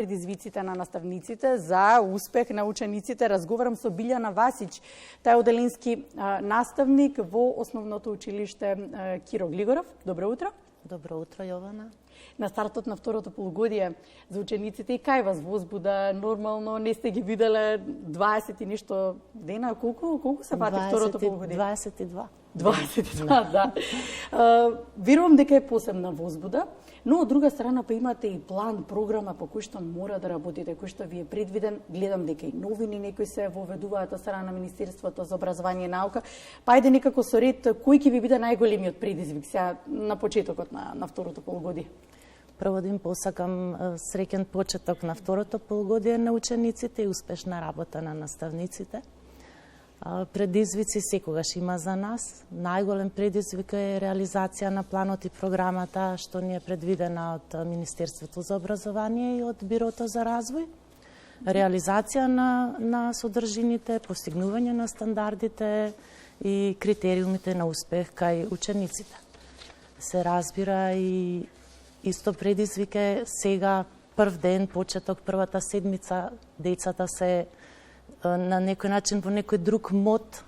предизвиците на наставниците за успех на учениците. Разговарам со Билјана Васич, тај оделински наставник во Основното училиште Киро Глигоров. Добро утро. Добро утро, Јована. На стартот на второто полугодие за учениците и кај вас возбуда? Нормално не сте ги виделе 20 и ништо дена. Колку се фати второто полугодие? 22. 22, да. Верувам дека е посебна возбуда, но од друга страна па имате и план, програма по кој што мора да работите, кој што ви е предвиден. Гледам дека и новини некои се воведуваат од страна на Министерството за образование и наука. Па ајде некако со ред, кој ќе ви биде најголемиот предизвик сега на почетокот на второто полугодие? Прво да им посакам среќен почеток на второто полугодие на учениците и успешна работа на наставниците. Предизвици секогаш има за нас. Најголем предизвик е реализација на планот и програмата што ни е предвидена од Министерството за образование и од Бирото за развој. Реализација на содржините, постигнување на стандардите и критериумите на успех кај учениците. Се разбира и исто предизвик е сега прв ден, почеток, првата седмица, децата се на некој начин во некој друг мод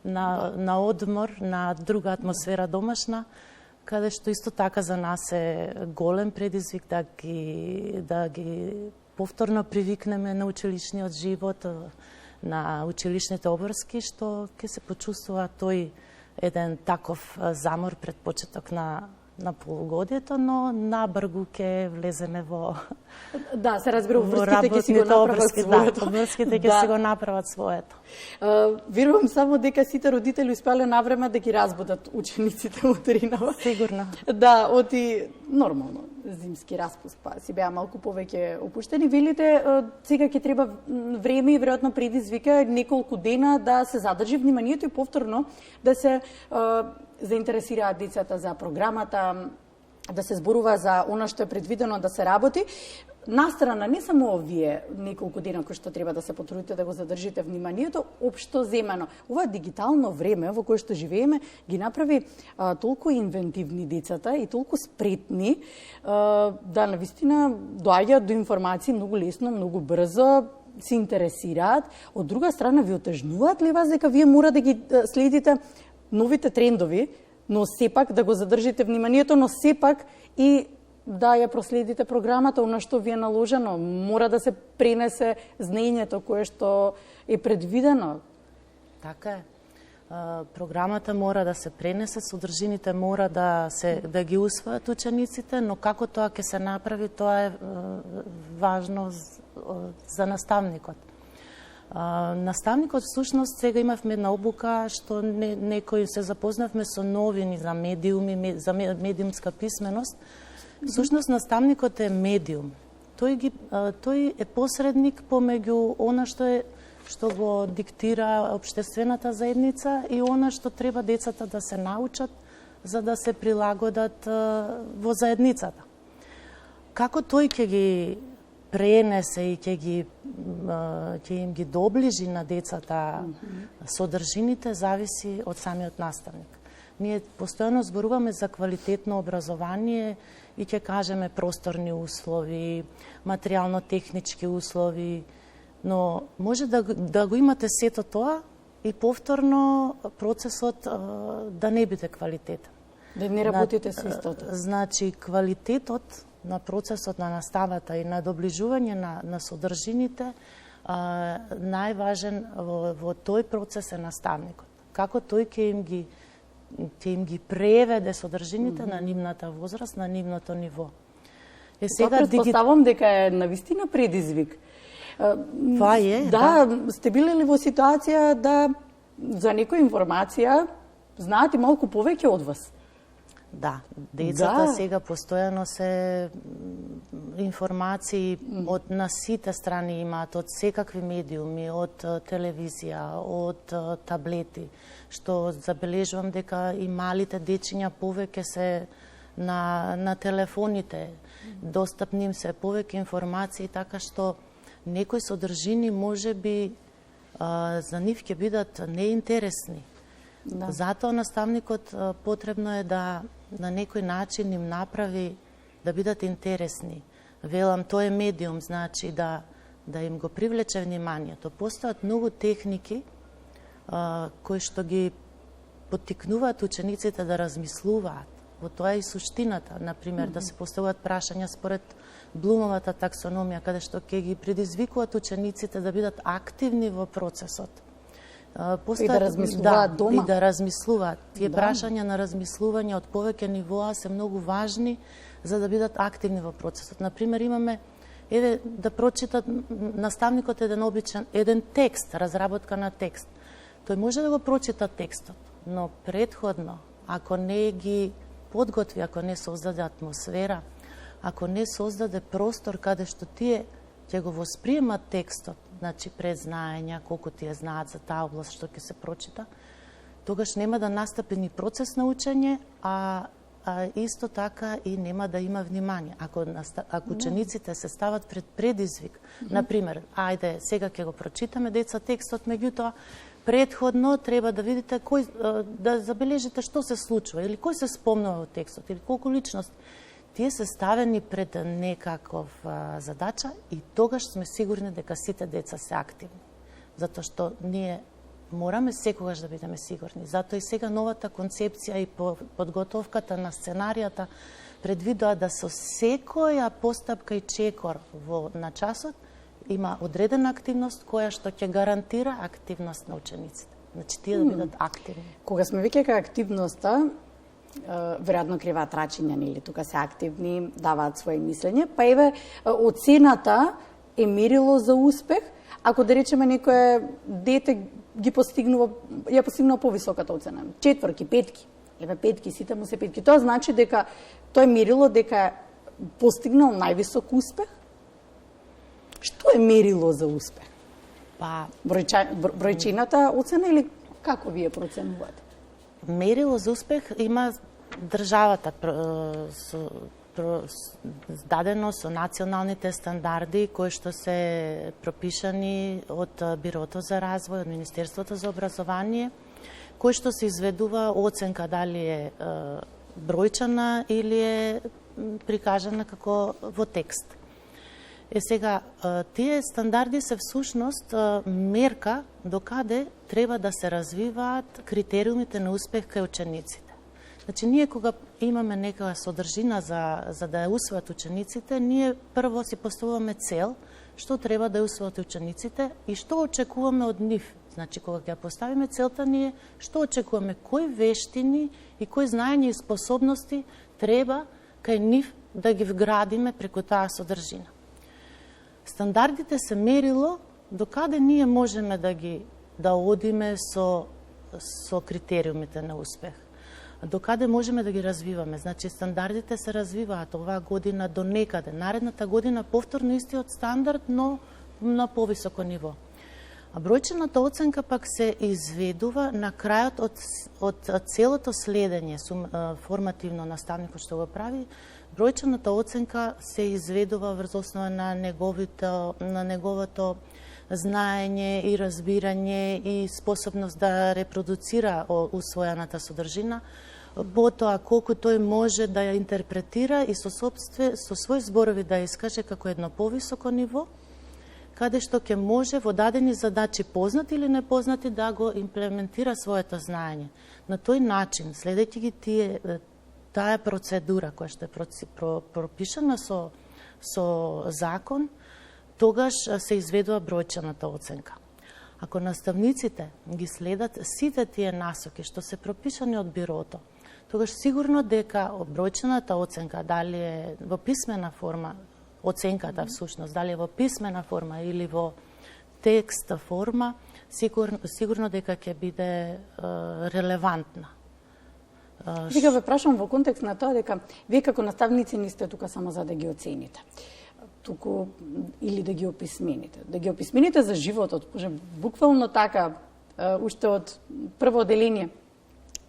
на одмор, на друга атмосфера домашна, каде што исто така за нас е голем предизвик да ги повторно привикнеме на училишниот живот, на училишните обврски, што ќе се почувствува тој еден таков замор пред почеток на полугодието, но набргу ќе влеземе во да, се разбира, врските ќе си го направат своето. Да, врските ќе си го направат своето. Верувам само дека сите родители успеале навреме да ги разбудат учениците утринава. Сигурно. Да, оти нормално зимски распуст, па си беа малку повеќе опуштени. Велите, сега ќе треба време и веројатно предизвика неколку дена да се задржи вниманието и повторно да се заинтересираат децата за програмата, да се зборува за она што е предвидено да се работи. Настрана не само овие неколку дена кои што треба да се потрудите да го задржите вниманието, општо земено. Ова дигитално време во кое што живееме ги направи толку инвентивни децата и толку спретни да навистина доаѓаат до информации многу лесно, многу брзо, се интересираат. Од друга страна ви отежнуваат ли вас дека вие мора да ги следите новите трендови, но сепак да го задржите вниманието, но сепак и да ја проследите програмата, она што ви е наложено. Мора да се пренесе знаењето кое што е предвидено. Така е. Програмата мора да се пренесе, содржините мора да ги усвојат учениците, но како тоа ќе се направи, тоа е важно за наставникот. Наставникот всушност сега имавме една обука што некои се запознавме со новини за медиуми, за медиумска писменост. Всушност наставникот е медиум. Тој е посредник помеѓу она што го диктира општествената заедница и она што треба децата да се научат за да се прилагодат во заедницата. Како тој ќе ги пренесе и ќе им ги доближи на децата содржините, зависи од самиот наставник. Ние постојано зборуваме за квалитетно образование и ќе кажеме просторни услови, материјално-технички услови, но може да го имате сето тоа и повторно процесот да не биде квалитетен. Да не работите со истото. Значи, квалитетот на процесот на наставата и на доближување на содржините, најважен во тој процес е наставникот. Како тој ќе им ги преведе содржините на нивната возраст, на нивното ниво. Тоа предпоставам дека е навистина предизвик. Тоа е, да. Сте биле ли во ситуација да за некоја информација знаат и малку повеќе од вас? Да, децата сега постојано се информации на сите страни имаат, од секакви медиуми, од телевизија, од таблети, што забележувам дека и малите дечиња повеќе се на телефоните, достапни им се повеќе информации, така што некои содржини можеби за нив ќе бидат неинтересни. Да. Затоа наставникот потребно е да на некој начин им направи да бидат интересни, велам, тој е медиум, значи да им го привлече вниманието. Постојат многу техники кои што ги поттикнуваат учениците да размислуваат. Во тоа е и суштината, например, да се поставуваат прашања според Блумовата таксономија, каде што ќе ги предизвикуваат учениците да бидат активни во процесот. И да размислуваат дома. И да размислуваат. Тие прашања на размислување од повеќе нивоа се многу важни за да бидат активни во процесот. Например, имаме да прочитат наставникот еден текст, разработка на текст. Тој може да го прочита текстот, но претходно, ако не ги подготви, ако не создаде атмосфера, ако не создаде простор каде што тие ќе го восприемат текстот, значи предзнаења, колку тие знаат за таа област што ќе се прочита, тогаш нема да настапи ни процес на учење, а исто така и нема да има внимание. Ако учениците се стават пред предизвик, например, ајде, сега ќе го прочитаме деца текстот, меѓутоа претходно треба да видите да забележите што се случува или кој се спомнува во текстот или колку личност. Тие се ставени пред некаков задача и тогаш сме сигурни дека сите деца се активни. Затоа што ние мораме секогаш да бидеме сигурни. Затоа и сега новата концепција и подготовката на сценаријата предвидува да со секоја постапка и чекор на часот има одредена активност која што ќе гарантира активност на учениците. Значи тие да бидат активни. Кога сме веќе кај активноста, веројатно криваат рачиња, или тука се активни, даваат своје мислење, па еве оцената е мерило за успех, ако да речеме некое дете ја постигнува повисоката оцена, 4-ки, 5-ки, еве 5-ки, сите му се 5-ки. Тоа значи дека тој мерило дека постигнал највисок успех. Што е мерило за успех? Па бројчината оцена или како вие проценувате? Мерило за успех има државата дадено со националните стандарди кои што се пропишани од Бирото за развој, од Министерството за образование, кои што се изведува оценка дали е бројчана или е прикажана како во текст. Сега, тие стандарди се всушност мерка докаде треба да се развиваат критериумите на успех кај учениците. Значи, ние кога имаме некоја содржина за да ја усвојат учениците, ние прво си поставуваме цел, што треба да ја усвојат учениците и што очекуваме од нив. Значи, кога ќе ја поставиме целта ние, што очекуваме, кои вештини и кои знаења и способности треба кај нив да ги вградиме преку таа содржина. Стандардите се мерило докаде ние можеме да одиме со критериумите на успех. Докаде можеме да ги развиваме. Значи, стандардите се развиваат оваа година до некаде. Наредната година повторно истиот стандард, но на повисоко ниво. А бројчената оценка пак се изведува на крајот од целото следење, формативно наставникот што го прави. Бројчената оценка се изведува врз основа на неговото знаење и разбирање и способност да репродуцира усвоената содржина, потоа колку тој може да ја интерпретира и со свој зборови да ја искаже како едно повисоко ниво, каде што ќе може во дадени задачи познати или непознати да го имплементира своето знаење. На тој начин, следејќи ги таа процедура која што е пропишана со закон, тогаш се изведува бројчената оценка. Ако наставниците ги следат сите тие насоки што се пропишани од Бирото, тогаш сигурно дека бројчената оценка, дали е во писмена форма, оценката всушност, дали е во писмена форма или во текст форма, сигурно дека ќе биде релевантна. Сега ве прашам во контекст на тоа дека вие како наставници не сте тука само за да ги оцените, туку или да ги описмените. Да ги описмените за животот, буквално така, уште од прво оделение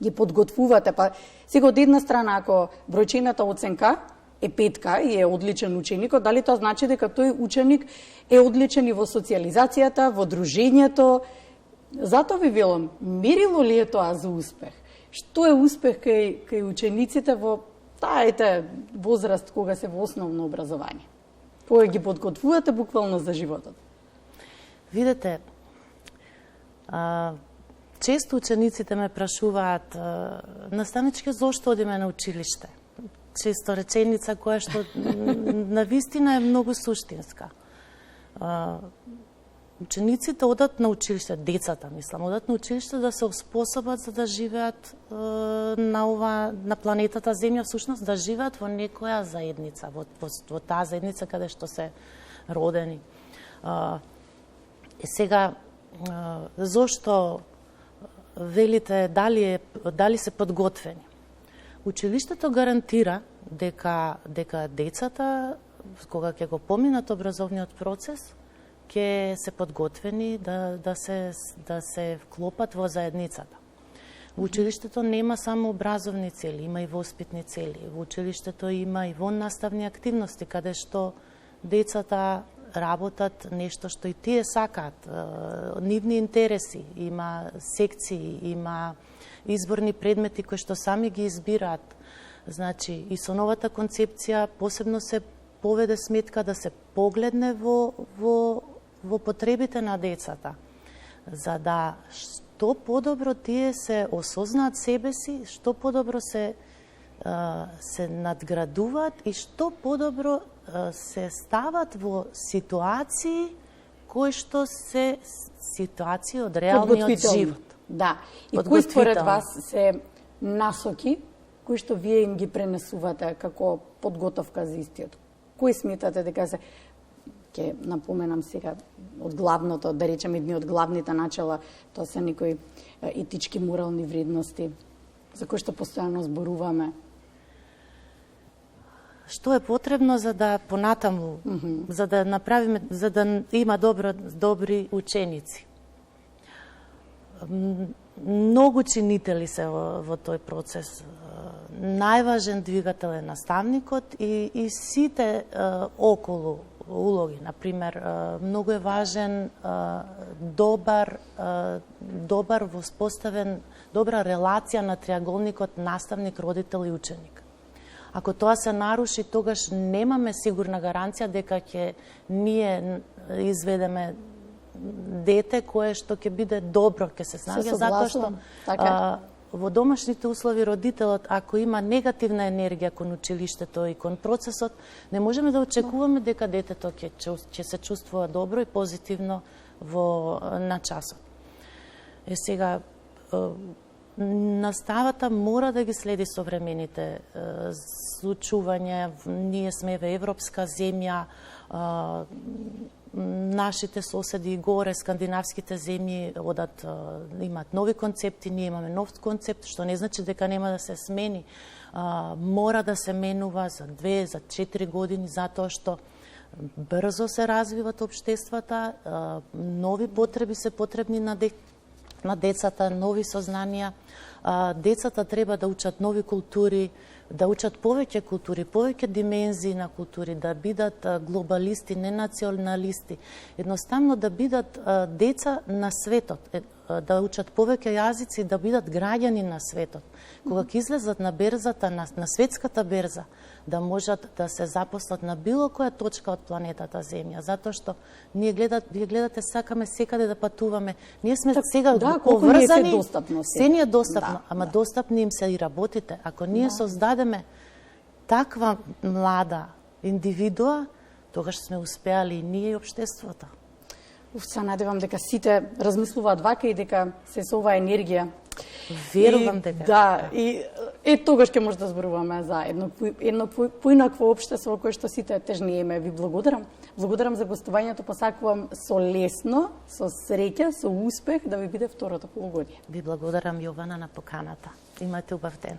ги подготвувате, па сега од една страна ако бројчената оценка е 5 и е одличен ученикот, дали тоа значи дека тој ученик е одличен и во социјализацијата, во дружењето? Затоа ви велам, мерило ли е тоа за успех? Што е успех кај учениците во таа возраст кога се во основно образование? кои ги подготвувате буквално за животот? Видете, често учениците ме прашуваат, наставничке, зошто одиме на училиште? Често реченица која што навистина е многу суштинска. Учениците одат на училиште, децата, мислам, одат на училиште да се оспособат за да живеат на планетата Земја, всушност да живеат во некоја заедница, во таа заедница каде што се родени. Сега, зошто велите дали се подготвени? Училиштето гарантира дека децата, кога ќе го поминат образовниот процес, ќе се подготвени да се вклопат во заедницата. Во училиштето нема само образовни цели, има и воспитни цели. Во училиштето има и воннаставни активности, каде што децата работат нешто што и тие сакаат, нивни интереси, има секции, има изборни предмети кои што сами ги избираат. Значи, и со новата концепција посебно се поведе сметка да се погледне во потребите на децата, за да што подобро тие се осознаат себе си, што подобро се надградуваат и што подобро се стават во ситуации кои што се ситуации од реалниот живот. Да. И кои според вас се насоки кои што вие им ги пренесувате како подготовка за истиот? Кои сметате дека се, ќе напоменам сега од главното, да речем едни од главните начала, тоа се некои етички, морални вредности за кои што постојано зборуваме? Што е потребно за да понатаму, за да направиме, за да има добри ученици? Многу чинители се во тој процес. Најважен двигател е наставникот и сите околу улоги. Например, многу е важен добра релација на триаголникот наставник, родител и ученик. Ако тоа се наруши, тогаш немаме сигурна гаранција дека ќе ние изведеме дете кое што ќе биде добро, ќе се снаѓа, затоа што во домашните услови родителот, ако има негативна енергија кон училиштето и кон процесот, не можеме да очекуваме дека детето ќе се чувствува добро и позитивно на часот. Сега, наставата мора да ги следи современите случувања. Ние сме во европска земја, нашите соседи горе, скандинавските земји имаат нови концепти, ние имаме нов концепт, што не значи дека нема да се смени. Мора да се менува за 2, за 4 години, затоа што брзо се развиват општествата, нови потреби се потребни на децата, нови сознанија. Децата треба да учат нови култури, да учат повеќе култури, повеќе димензии на култури, да бидат глобалисти, не националисти. Едноставно да бидат деца на светот, да учат повеќе јазици, да бидат граѓани на светот. Кога ќе излезат на берзата, на светската берза, да можат да се запослат на било која точка од планетата Земја, затоа што вие гледате, сакаме секаде да патуваме. Ние сме сега поврзани, се ни е достапно, ама достапни им се и работите. Ако ние создадеме таква млада индивидуа, тогаш сме успеали и ние и општеството. Се надевам дека сите размислуваат вака и дека се со оваа енергија. Верувам дека. Да, и тогаш ќе може да зборуваме за едно поинакво општество во кое што сите тежнееме. Ви благодарам. Благодарам за гостувањето, посакувам со лесно, со среќа, со успех да ви биде второто полугодие. Ви благодарам, Јована, на поканата. Имате убав ден.